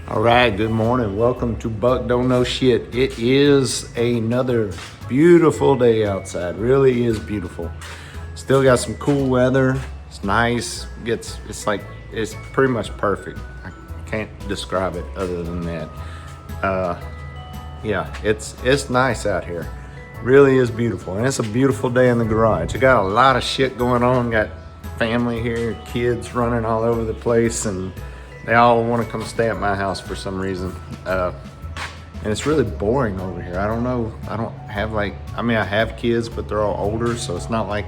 All right, good morning. Welcome to Buck Don't Know Shit. It is another beautiful day outside. Really is beautiful. Still got some cool weather. It's nice. It's pretty much perfect. I can't describe it other than that. Yeah, it's nice out here. Really is beautiful, and it's a beautiful day in the garage. I got a lot of shit going on. Got family here, kids running all over the place, and they all want to come stay at my house for some reason. And it's really boring over here. I don't know. I don't have I have kids, but they're all older, so it's not like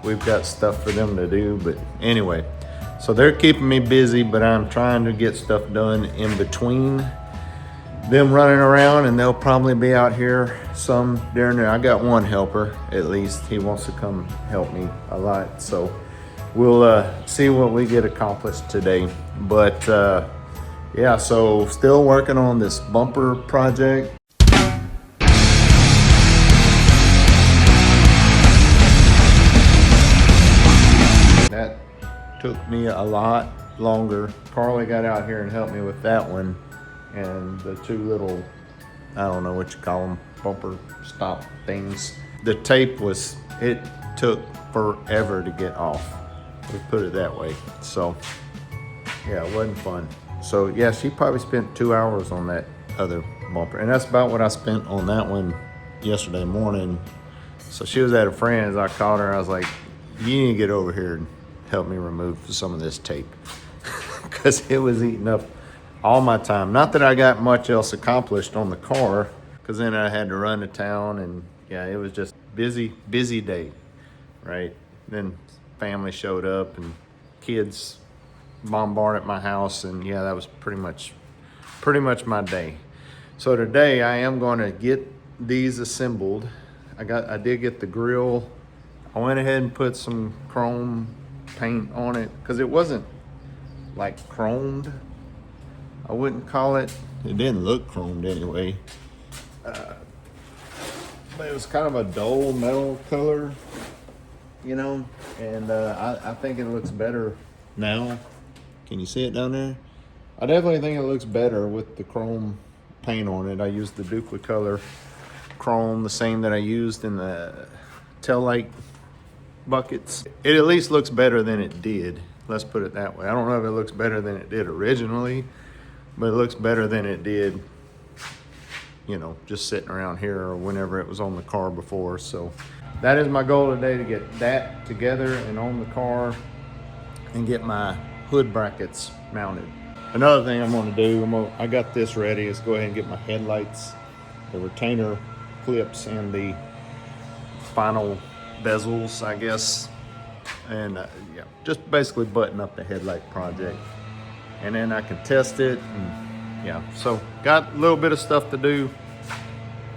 we've got stuff for them to do. But anyway, so they're keeping me busy, but I'm trying to get stuff done in between them running around, and they'll probably be out here some during there. I got one helper, at least. He wants to come help me a lot. So we'll see what we get accomplished today. But yeah, so still working on this bumper project. That took me a lot longer. Carly got out here and helped me with that one. And the two little, I don't know what you call them, bumper stop things. The tape it took forever to get off. We put it that way. So yeah, it wasn't fun. So yeah, she probably spent 2 hours on that other bumper. And that's about what I spent on that one yesterday morning. So she was at a friend's. I called her. I was like, you need to get over here and help me remove some of this tape. Because it was eating up all my time. Not that I got much else accomplished on the car, because then I had to run to town, and yeah, it was just busy day, right? Then family showed up and kids bombarded my house, and yeah, that was pretty much my day. So today I am going to get these assembled. I did get the grill. I went ahead and put some chrome paint on it because it wasn't like chromed. I wouldn't call it. It didn't look chromed anyway. But it was kind of a dull metal color, you know, and I think it looks better now. Can you see it down there? I definitely think it looks better with the chrome paint on it. I used the Duplicolor chrome, the same that I used in the taillight buckets. It at least looks better than it did. Let's put it that way. I don't know if it looks better than it did originally, but it looks better than it did, you know, just sitting around here or whenever it was on the car before. So that is my goal today, to get that together and on the car and get my hood brackets mounted. Another thing I'm going to do, I got this ready, is go ahead and get my headlights, the retainer clips, and the final bezels, I guess. And yeah, just basically button up the headlight project. And then I can test it, and yeah, so got a little bit of stuff to do.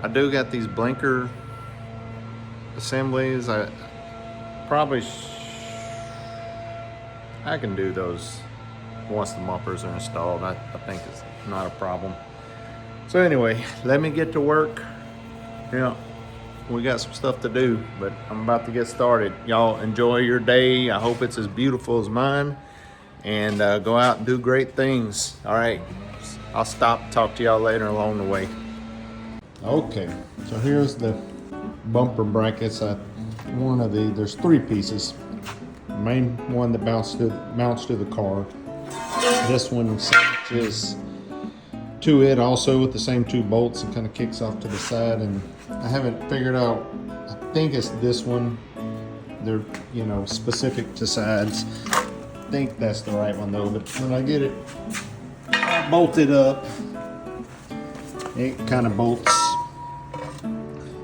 I do got these blinker assemblies. I can do those once the bumpers are installed. I think it's not a problem. So anyway, let me get to work. Yeah, we got some stuff to do, but I'm about to get started. Y'all enjoy your day. I hope it's as beautiful as mine. And go out and do great things. All right, I'll stop, talk to y'all later along the way. Okay, so here's the bumper brackets. There's three pieces. The main one that mounts to the car. This one attaches to it also with the same two bolts and kind of kicks off to the side. And I haven't figured out, I think it's this one. They're, you know, specific to sides. I think that's the right one though, but when I get it bolted up, it kind of bolts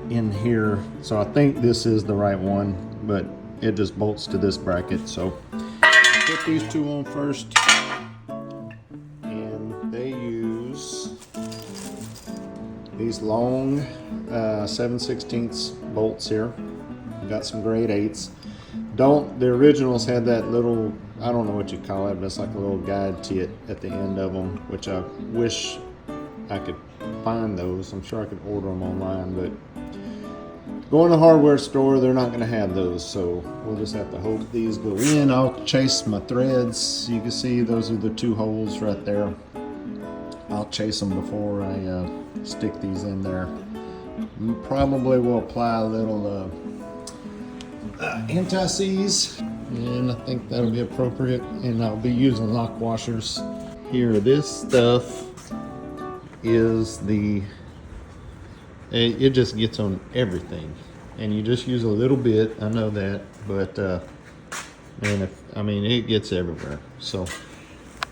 in here. So I think this is the right one, but it just bolts to this bracket. So put these two on first, and they use these long 7/16 bolts here. Got some grade 8s. The originals had that little, I don't know what you call it, but it's like a little guide tit at the end of them, which I wish I could find those. I'm sure I could order them online, but go in the hardware store, they're not going to have those, so we'll just have to hope these go in. I'll chase my threads. You can see those are the two holes right there. I'll chase them before I stick these in there. Probably will apply a little anti-seize, and I think that'll be appropriate. And I'll be using lock washers here. This stuff is it just gets on everything, and you just use a little bit. I know that, but man, it gets everywhere. So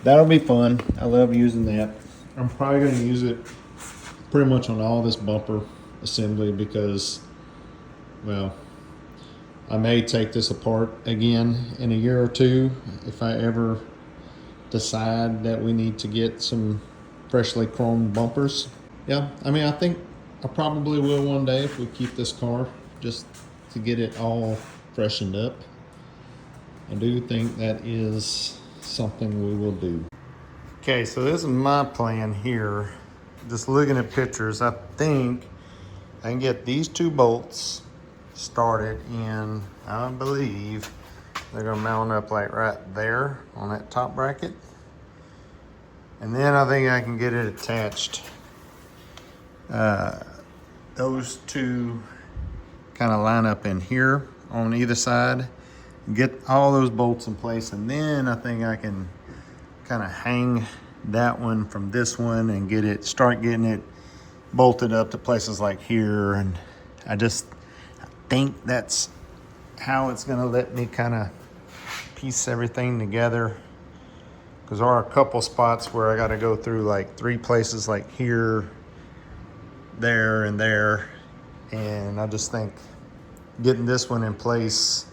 that'll be fun. I love using that. I'm probably going to use it pretty much on all this bumper assembly because, well, I may take this apart again in a year or two if I ever decide that we need to get some freshly chromed bumpers. Yeah, I think I probably will one day if we keep this car, just to get it all freshened up. I do think that is something we will do. Okay, so this is my plan here. Just looking at pictures, I think I can get these two bolts started in, I believe they're gonna mount up like right there on that top bracket. And then I think I can get it attached. Those two kind of line up in here on either side. Get all those bolts in place, and then I think I can kind of hang that one from this one and start getting it bolted up to places like here. And I think that's how it's gonna let me kind of piece everything together, because there are a couple spots where I got to go through like 3 places, like here, there, and there. And I just think getting this one in place,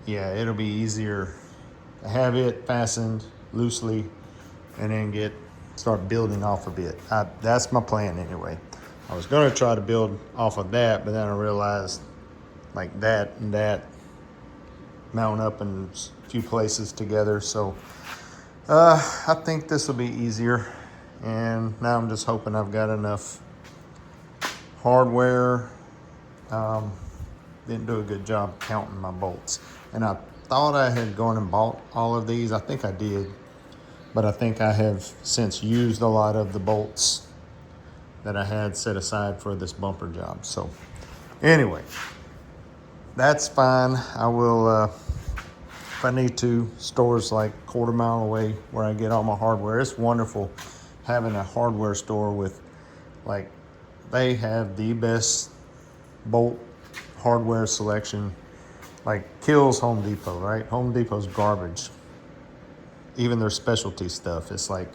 yeah, it'll be easier to have it fastened loosely and then start building off of it. That's my plan anyway. I was gonna try to build off of that, but then I realized like that and that mount up in a few places together. So I think this will be easier. And now I'm just hoping I've got enough hardware. Didn't do a good job counting my bolts. And I thought I had gone and bought all of these. I think I did. But I think I have since used a lot of the bolts that I had set aside for this bumper job. So anyway, that's fine. I will, if I need to, stores like a quarter mile away where I get all my hardware. It's wonderful having a hardware store with, like, they have the best bolt hardware selection. Like, kills Home Depot, right? Home Depot's garbage. Even their specialty stuff. It's like,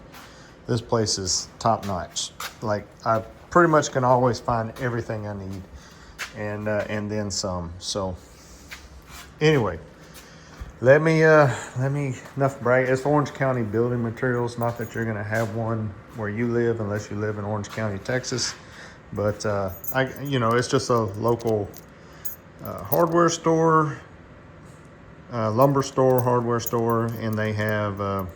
this place is top notch. Like, I pretty much can always find everything I need, and then some. So anyway, let me enough brag. It's Orange County building materials. Not that you're gonna have one where you live unless you live in Orange County, Texas. But it's just a local hardware store, lumber store, hardware store, and they have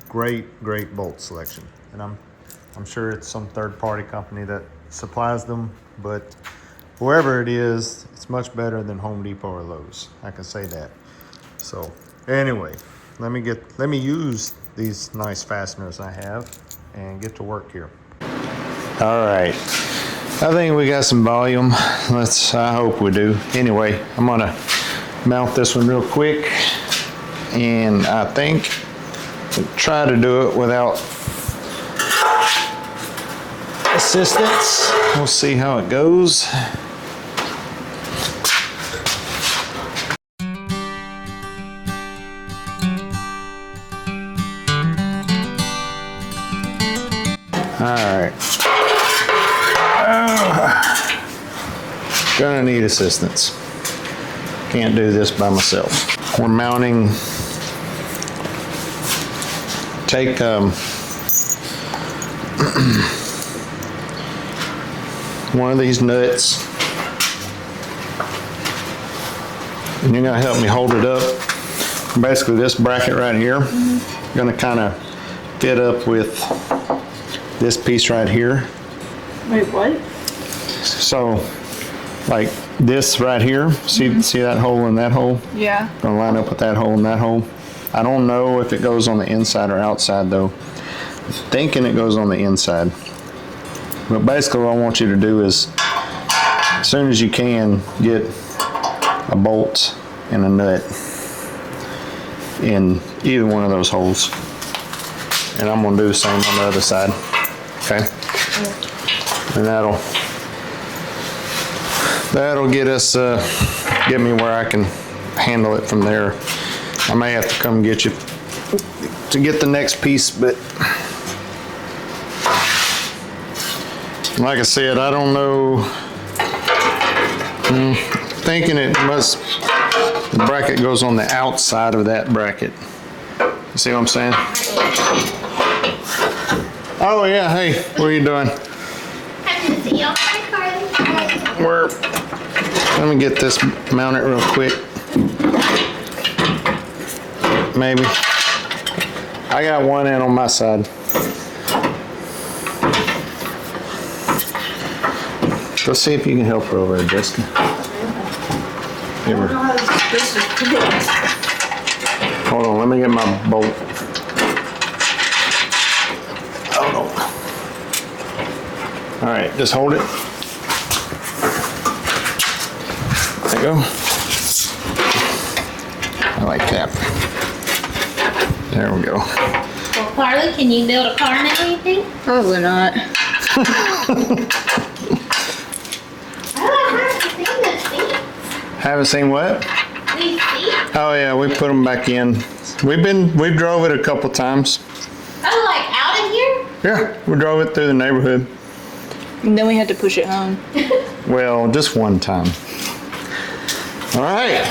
great bolt selection. And I'm sure it's some third-party company that supplies them, but whoever it is, it's much better than Home Depot or Lowe's. I can say that. So anyway, let me use these nice fasteners I have and get to work here. All right, I think we got some volume. I hope we do. Anyway, I'm gonna mount this one real quick, and I think try to do it without assistance. We'll see how it goes. All right. Gonna need assistance. Can't do this by myself. We're mounting. Take one of these nuts, and you're gonna help me hold it up. Basically, this bracket right here, gonna kind of fit up with this piece right here. Wait, what? So, like this right here, see that hole and that hole? Yeah. Gonna line up with that hole and that hole. I don't know if it goes on the inside or outside though. thinking it goes on the inside. But basically what I want you to do is, as soon as you can, get a bolt and a nut in either one of those holes. And I'm gonna do the same on the other side, okay? And that'll get us, get me where I can handle it from there. I may have to come get you to get the next piece, but like I said, I don't know. Thinking it must, the bracket goes on the outside of that bracket. You see what I'm saying? Oh yeah, hey, what are you doing? Happy to see you. Hi, Carly. Let me get this mounted real quick. Maybe. I got one in on my side. Let's see if you can help her over there, Jessica. Give her. Hold on, let me get my bolt. Hold on. All right, just hold it. There you go. I like that. There we go. Well, Carly, can you build a car now, you think? Probably not. Haven't seen what? These seats? Oh yeah, we put them back in. We've drove it a couple times. Oh, like out of here? Yeah, we drove it through the neighborhood. And then we had to push it home. Well, just one time. All right,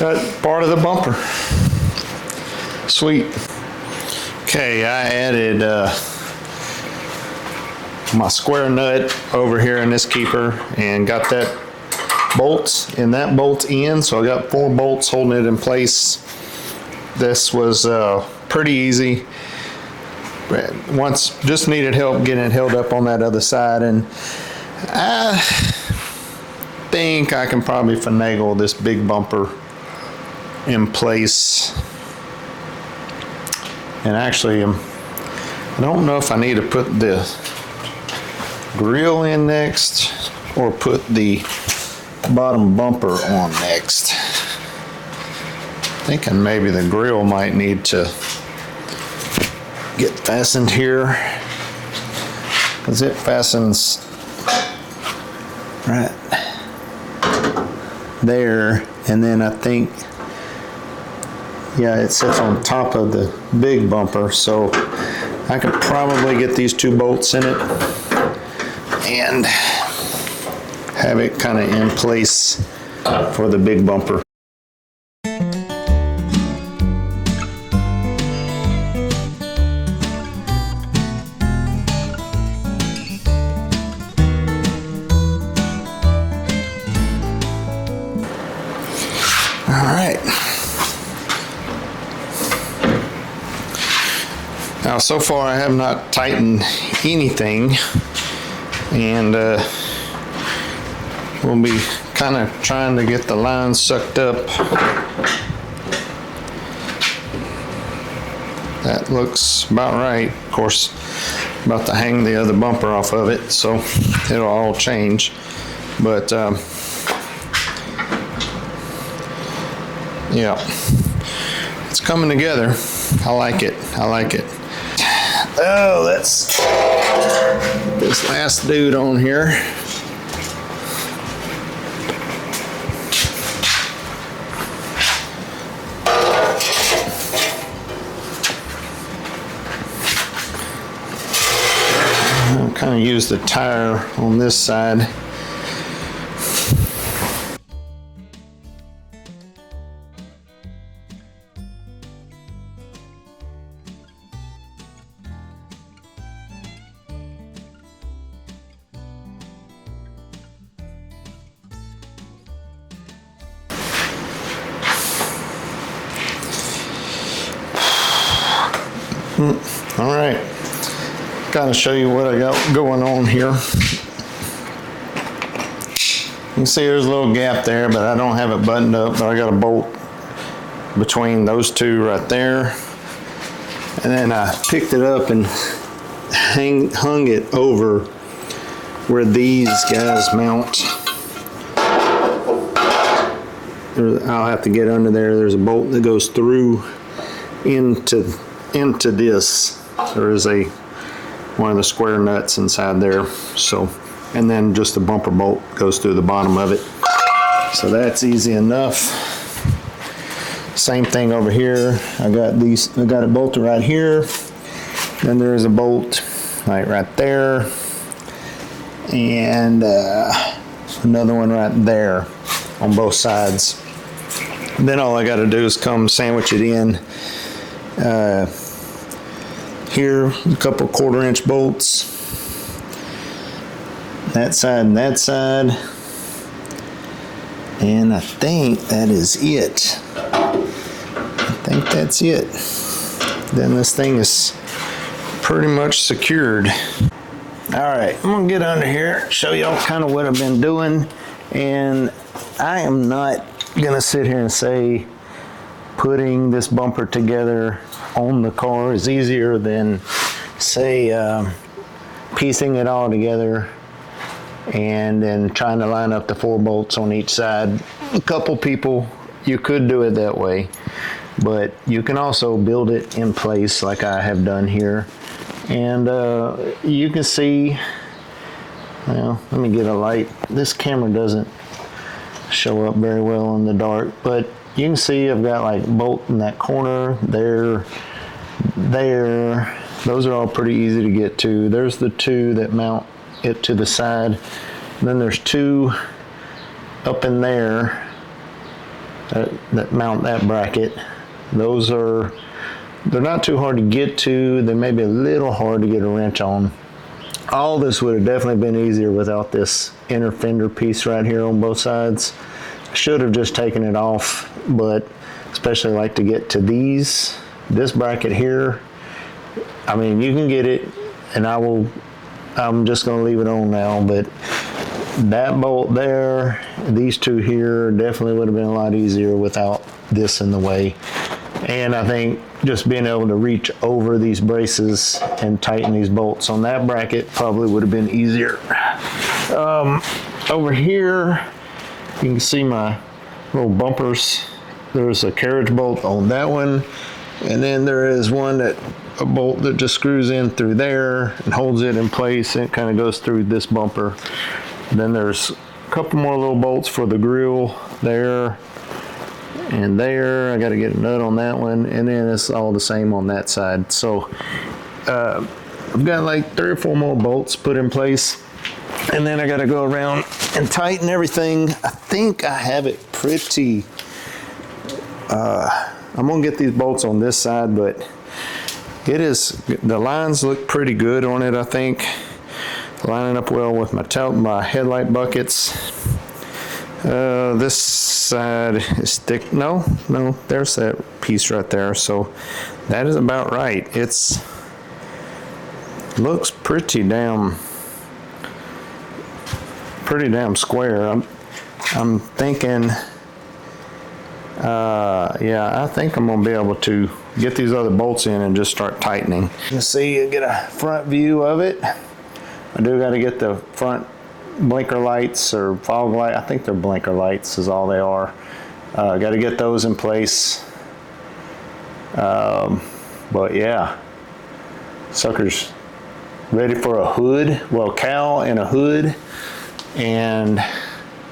that's part of the bumper. Sweet. Okay, I added my square nut over here in this keeper and got that bolts in that bolt in, so I got 4 bolts holding it in place. This was pretty easy. Once just needed help getting it held up on that other side, and I think I can probably finagle this big bumper in place. And actually, I don't know if I need to put the grill in next or put the bottom bumper on next. Thinking maybe the grill might need to get fastened here, because it fastens right there, and then I think, yeah, it sits on top of the big bumper, so I could probably get these 2 bolts in it and have it kind of in place for the big bumper. All right. Now, so far I have not tightened anything, and we'll be kind of trying to get the lines sucked up. That looks about right. Of course, about to hang the other bumper off of it, so it'll all change. But yeah, it's coming together. I like it. I like it. Oh, let's get this last dude on here. I'll kind of use the tire on this side. All right, kind of show you what I got going on here. You can see there's a little gap there, but I don't have it buttoned up, but I got a bolt between those 2 right there. And then I picked it up and hung it over where these guys mount. I'll have to get under there. There's a bolt that goes through into this. There is one of the square nuts inside there. So, and then just the bumper bolt goes through the bottom of it. So that's easy enough. Same thing over here. I got it bolted right here. Then there is a bolt right there. And another one right there on both sides. Then all I got to do is come sandwich it in. Here, a couple 1/4-inch bolts. That side and that side. And I think that is it. I think that's it. Then this thing is pretty much secured. All right, I'm gonna get under here, show y'all kind of what I've been doing. And I am not gonna sit here and say putting this bumper together on the car is easier than say piecing it all together and then trying to line up the 4 bolts on each side. A couple people, you could do it that way, but you can also build it in place like I have done here. And you can see, well, let me get a light. This camera doesn't show up very well in the dark, but you can see I've got like bolt in that corner there. Those are all pretty easy to get to. There's the 2 that mount it to the side. And then there's 2 up in there that mount that bracket. They're not too hard to get to. They may be a little hard to get a wrench on. All this would have definitely been easier without this inner fender piece right here on both sides. I should have just taken it off, but especially like to get to this bracket here. I mean, you can get it, and I'm just gonna leave it on now, but that bolt there, these 2 here, definitely would have been a lot easier without this in the way. And I think just being able to reach over these braces and tighten these bolts on that bracket probably would have been easier. Over here, you can see my little bumpers. There's a carriage bolt on that one. And then there is a bolt that just screws in through there and holds it in place, and it kind of goes through this bumper. And then there's a couple more little bolts for the grill there. And there, I got to get a nut on that one, and then it's all the same on that side. So I've got like 3 or 4 more bolts put in place, and then I got to go around and tighten everything. I think I have it pretty. I'm gonna get these bolts on this side, but the lines look pretty good on it. I think lining up well with my headlight buckets. This side is thick. No, there's that piece right there. So that is about right. Looks pretty damn square. I'm thinking, yeah, I think I'm gonna be able to get these other bolts in and just start tightening. You can see, get a front view of it. I do got to get the front blinker lights or fog light. I think they're blinker lights is all they are. Got to get those in place. But yeah, sucker's ready for a hood. Well, cowl and a hood, and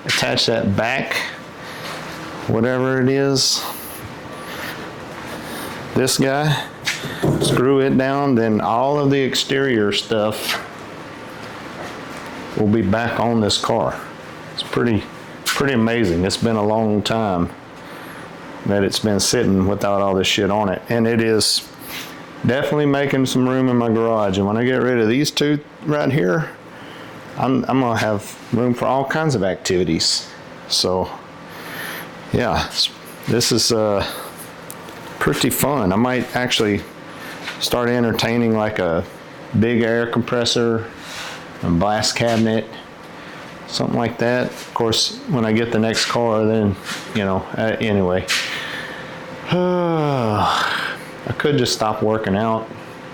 attach that back, whatever it is. This guy, screw it down, then all of the exterior stuff will be back on this car. It's pretty amazing. It's been a long time that it's been sitting without all this shit on it, and it is definitely making some room in my garage. And when I get rid of these 2 right here, I'm gonna have room for all kinds of activities. So yeah, this is pretty fun. I might actually start entertaining like a big air compressor, a blast cabinet, something like that. Of course, when I get the next car, then, you know, anyway. I could just stop working out,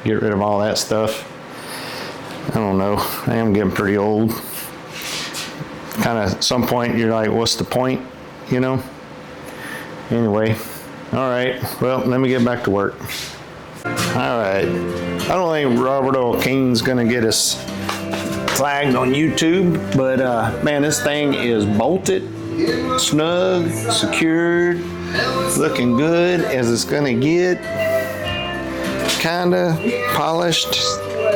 get rid of all that stuff. I don't know. I am getting pretty old. Kind of, at some point, you're like, what's the point? You know? Anyway, all right. Well, let me get back to work. All right. I don't think Robert O'Keen's gonna get us flagged on YouTube, but man, this thing is bolted, snug, secured, looking good as it's gonna get. Kinda polished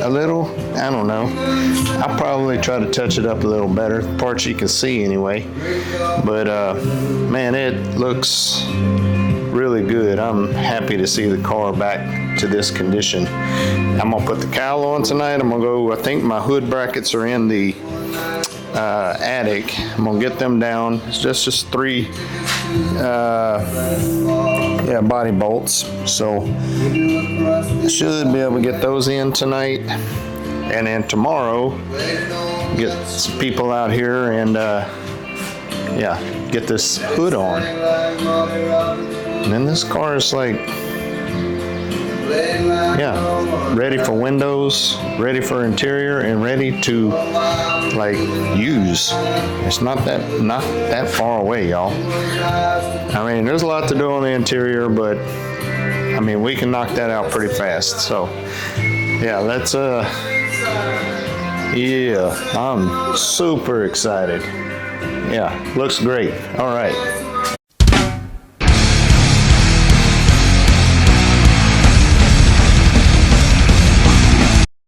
a little. I don't know. I'll probably try to touch it up a little better, parts you can see anyway. But man, it looks really good. I'm happy to see the car back to this condition. I'm gonna put the cowl on tonight. I'm gonna go, I think my hood brackets are in the attic. I'm gonna get them down. It's just 3 body bolts. So I should be able to get those in tonight. And then tomorrow, get some people out here and get this hood on. And then this car is like, ready for windows, ready for interior, and ready to like use. It's not that far away, y'all. I mean, there's a lot to do on the interior, but I mean, we can knock that out pretty fast. So yeah, let's I'm super excited. Yeah, looks great. All right.